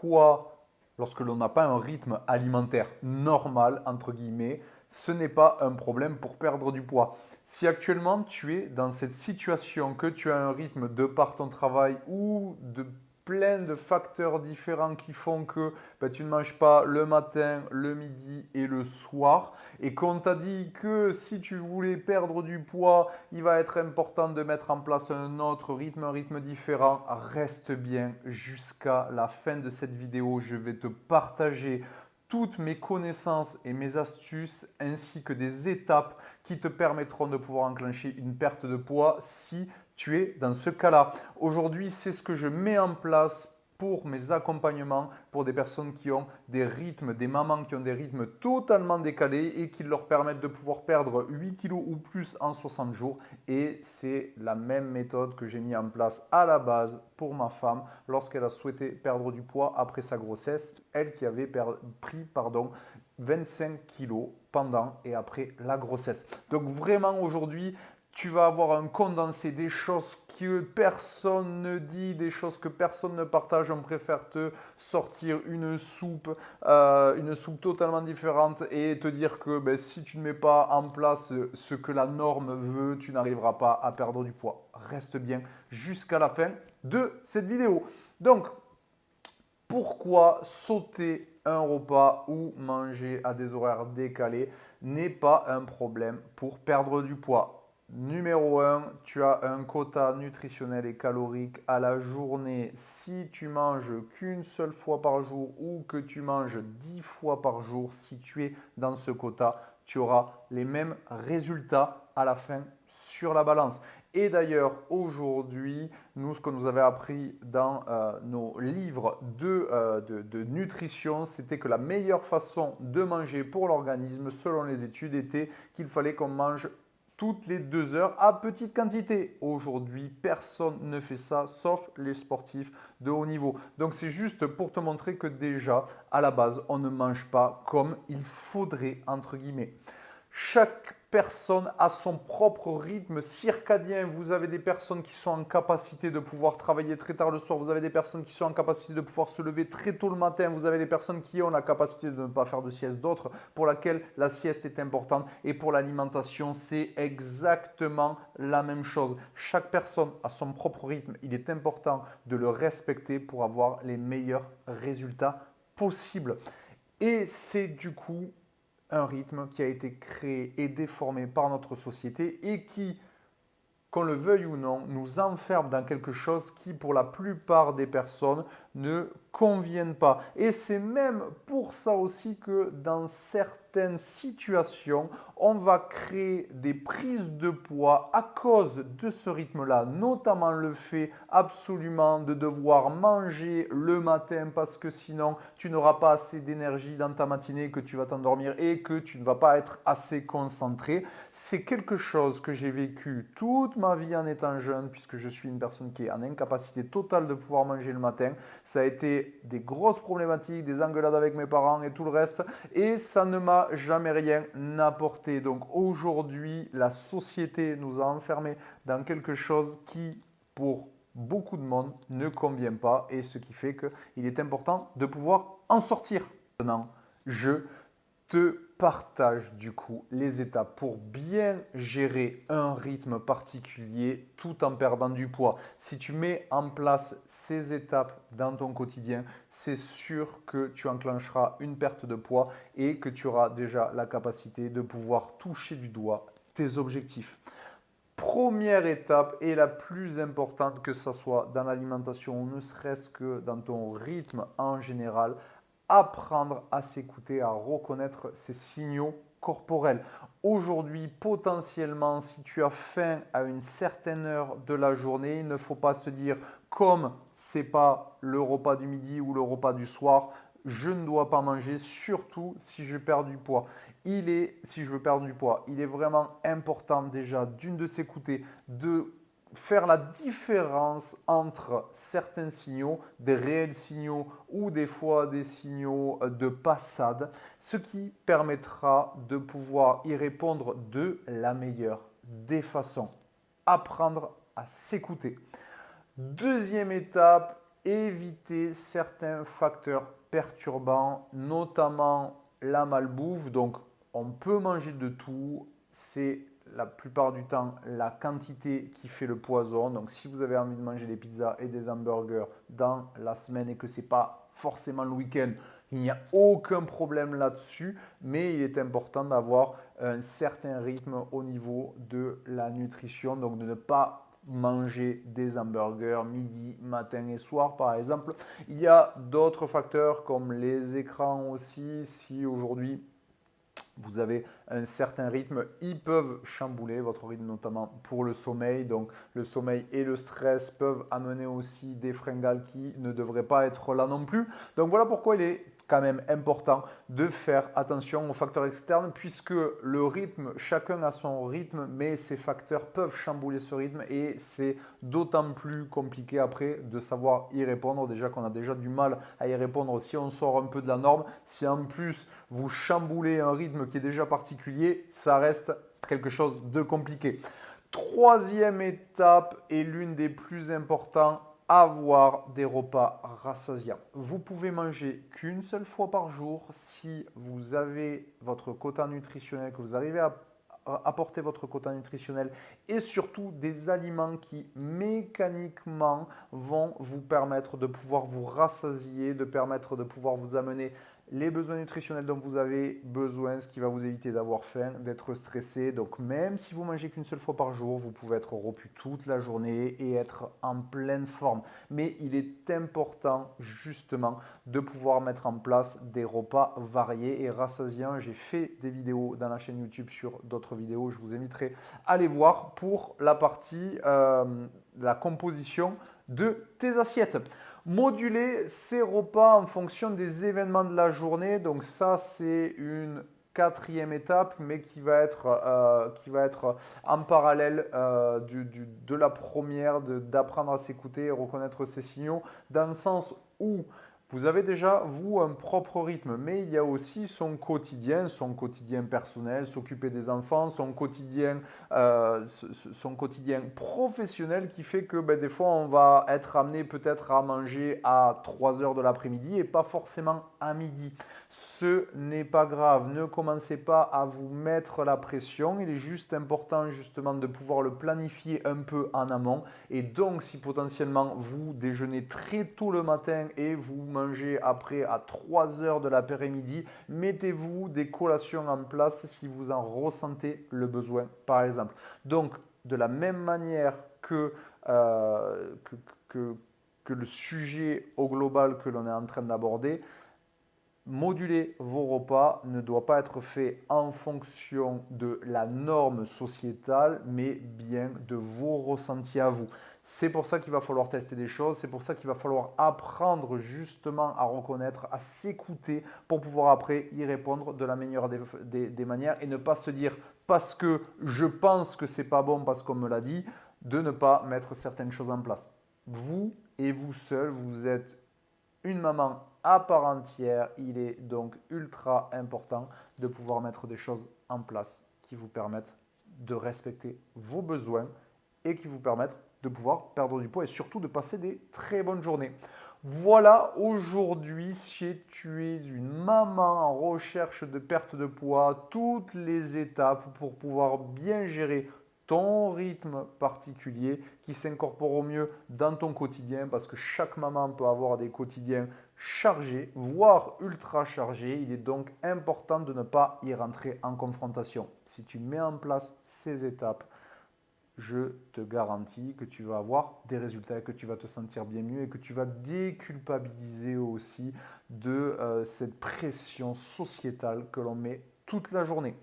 poids, lorsque l'on n'a pas un rythme alimentaire normal, entre guillemets, ce n'est pas un problème pour perdre du poids. Si actuellement tu es dans cette situation, que tu as un rythme de par ton travail ou de plein de facteurs différents qui font que tu ne manges pas le matin, le midi et le soir, et qu'on t'a dit que si tu voulais perdre du poids, il va être important de mettre en place un autre rythme, un rythme différent, reste bien jusqu'à la fin de cette vidéo. Je vais te partager toutes mes connaissances et mes astuces ainsi que des étapes qui te permettront de pouvoir enclencher une perte de poids si tu es dans ce cas-là. Aujourd'hui, c'est ce que je mets en place pour mes accompagnements pour des personnes qui ont des rythmes, des mamans qui ont des rythmes totalement décalés et qui leur permettent de pouvoir perdre 8 kilos ou plus en 60 jours. Et c'est la même méthode que j'ai mis en place à la base pour ma femme lorsqu'elle a souhaité perdre du poids après sa grossesse. Elle qui avait pris 25 kilos pendant et après la grossesse. Donc vraiment aujourd'hui, tu vas avoir un condensé des choses que personne ne dit, des choses que personne ne partage. On préfère te sortir une soupe totalement différente et te dire que si tu ne mets pas en place ce que la norme veut, tu n'arriveras pas à perdre du poids. Reste bien jusqu'à la fin de cette vidéo. Donc, pourquoi sauter un repas ou manger à des horaires décalés n'est pas un problème pour perdre du poids? Numéro 1, tu as un quota nutritionnel et calorique à la journée. Si tu manges qu'une seule fois par jour ou que tu manges 10 fois par jour, si tu es dans ce quota, tu auras les mêmes résultats à la fin sur la balance. Et d'ailleurs, aujourd'hui, nous, ce que nous avait appris dans nos livres de nutrition, c'était que la meilleure façon de manger pour l'organisme, selon les études, était qu'il fallait qu'on mange toutes les 2 heures à petite quantité. Aujourd'hui, personne ne fait ça, sauf les sportifs de haut niveau. Donc, c'est juste pour te montrer que déjà, à la base, on ne mange pas comme il faudrait, entre guillemets. Chaque personne a son propre rythme circadien. Vous avez des personnes qui sont en capacité de pouvoir travailler très tard le soir. Vous avez des personnes qui sont en capacité de pouvoir se lever très tôt le matin. Vous avez des personnes qui ont la capacité de ne pas faire de sieste. D'autres pour laquelle la sieste est importante. Et pour l'alimentation, c'est exactement la même chose. Chaque personne a son propre rythme. Il est important de le respecter pour avoir les meilleurs résultats possibles. Et c'est du coup un rythme qui a été créé et déformé par notre société et qui, qu'on le veuille ou non, nous enferme dans quelque chose qui, pour la plupart des personnes, ne conviennent pas. Et c'est même pour ça aussi que dans certaines situations, on va créer des prises de poids à cause de ce rythme-là, notamment le fait absolument de devoir manger le matin parce que sinon tu n'auras pas assez d'énergie dans ta matinée, que tu vas t'endormir et que tu ne vas pas être assez concentré. C'est quelque chose que j'ai vécu toute ma vie en étant jeune, puisque je suis une personne qui est en incapacité totale de pouvoir manger le matin. Ça a été des grosses problématiques, des engueulades avec mes parents et tout le reste, et ça ne m'a jamais rien apporté. Donc aujourd'hui, la société nous a enfermés dans quelque chose qui, pour beaucoup de monde, ne convient pas, et ce qui fait qu'il est important de pouvoir en sortir. Maintenant, je te partage du coup les étapes pour bien gérer un rythme particulier tout en perdant du poids. Si tu mets en place ces étapes dans ton quotidien, c'est sûr que tu enclencheras une perte de poids et que tu auras déjà la capacité de pouvoir toucher du doigt tes objectifs. Première étape et la plus importante, que ce soit dans l'alimentation ou ne serait-ce que dans ton rythme en général, apprendre à s'écouter, à reconnaître ces signaux corporels. Aujourd'hui, potentiellement, si tu as faim à une certaine heure de la journée, il ne faut pas se dire, comme ce n'est pas le repas du midi ou le repas du soir, je ne dois pas manger, surtout si je perds du poids. Si je veux perdre du poids, il est vraiment important déjà de s'écouter, de faire la différence entre certains signaux, des réels signaux ou des fois des signaux de passade, ce qui permettra de pouvoir y répondre de la meilleure des façons. Apprendre à s'écouter. Deuxième étape, éviter certains facteurs perturbants, notamment la malbouffe. Donc, on peut manger de tout, c'est la plupart du temps la quantité qui fait le poison. Donc, si vous avez envie de manger des pizzas et des hamburgers dans la semaine et que ce n'est pas forcément le week-end, il n'y a aucun problème là-dessus, mais il est important d'avoir un certain rythme au niveau de la nutrition, donc de ne pas manger des hamburgers midi, matin et soir par exemple. Il y a d'autres facteurs comme les écrans aussi. Si aujourd'hui vous avez un certain rythme, ils peuvent chambouler votre rythme, notamment pour le sommeil. Donc le sommeil et le stress peuvent amener aussi des fringales qui ne devraient pas être là non plus. Donc voilà pourquoi il est quand même important de faire attention aux facteurs externes, puisque le rythme, chacun a son rythme, mais ces facteurs peuvent chambouler ce rythme et c'est d'autant plus compliqué après de savoir y répondre. Déjà qu'on a déjà du mal à y répondre si on sort un peu de la norme. Si en plus vous chamboulez un rythme qui est déjà particulier, ça reste quelque chose de compliqué. Troisième étape et l'une des plus importantes, avoir des repas rassasiants. Vous pouvez manger qu'une seule fois par jour si vous avez votre quota nutritionnel, que vous arrivez à apporter votre quota nutritionnel et surtout des aliments qui mécaniquement vont vous permettre de pouvoir vous rassasier, de permettre de pouvoir vous amener les besoins nutritionnels dont vous avez besoin, ce qui va vous éviter d'avoir faim, d'être stressé. Donc même si vous mangez qu'une seule fois par jour, vous pouvez être repu toute la journée et être en pleine forme. Mais il est important justement de pouvoir mettre en place des repas variés et rassasiants. J'ai fait des vidéos dans la chaîne YouTube sur d'autres vidéos. Je vous inviterai à les voir pour la partie, la composition de tes assiettes. Moduler ses repas en fonction des événements de la journée. Donc ça, c'est une quatrième étape, mais qui va être en parallèle de la première, d'apprendre à s'écouter et reconnaître ses signaux, dans le sens où vous avez déjà, vous, un propre rythme, mais il y a aussi son quotidien personnel, s'occuper des enfants, son quotidien professionnel qui fait que des fois, on va être amené peut-être à manger à 3 heures de l'après-midi et pas forcément à midi. Ce n'est pas grave, ne commencez pas à vous mettre la pression, il est juste important justement de pouvoir le planifier un peu en amont et donc si potentiellement vous déjeunez très tôt le matin et vous mangez après à 3 heures de l'après-midi, mettez-vous des collations en place si vous en ressentez le besoin par exemple. Donc de la même manière euh, que, que, que le sujet au global que l'on est en train d'aborder, moduler vos repas ne doit pas être fait en fonction de la norme sociétale, mais bien de vos ressentis à vous. C'est pour ça qu'il va falloir tester des choses, c'est pour ça qu'il va falloir apprendre justement à reconnaître, à s'écouter pour pouvoir après y répondre de la meilleure des manières et ne pas se dire parce que je pense que c'est pas bon parce qu'on me l'a dit, de ne pas mettre certaines choses en place. Vous et vous seul, vous êtes une maman à part entière. Il est donc ultra important de pouvoir mettre des choses en place qui vous permettent de respecter vos besoins et qui vous permettent de pouvoir perdre du poids et surtout de passer des très bonnes journées. Voilà, aujourd'hui, si tu es une maman en recherche de perte de poids, toutes les étapes pour pouvoir bien gérer ton rythme particulier qui s'incorpore au mieux dans ton quotidien parce que chaque maman peut avoir des quotidiens chargés, voire ultra chargés. Il est donc important de ne pas y rentrer en confrontation. Si tu mets en place ces étapes, je te garantis que tu vas avoir des résultats, que tu vas te sentir bien mieux et que tu vas déculpabiliser aussi de cette pression sociétale que l'on met toute la journée.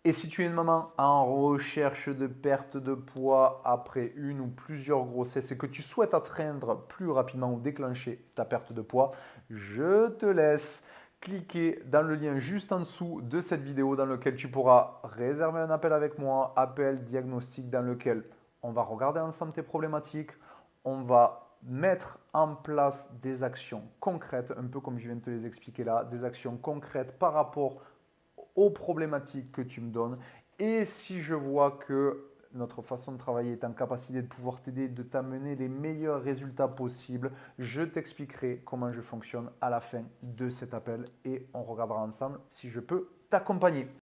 Et si tu es une maman en recherche de perte de poids après une ou plusieurs grossesses et que tu souhaites atteindre plus rapidement ou déclencher ta perte de poids, je te laisse cliquer dans le lien juste en dessous de cette vidéo dans lequel tu pourras réserver un appel avec moi, appel diagnostic dans lequel on va regarder ensemble tes problématiques, on va mettre en place des actions concrètes, un peu comme je viens de te les expliquer là, des actions concrètes par rapport aux problématiques que tu me donnes. Et si je vois que notre façon de travailler est en capacité de pouvoir t'aider, de t'amener les meilleurs résultats possibles. Je t'expliquerai comment je fonctionne à la fin de cet appel et on regardera ensemble si je peux t'accompagner.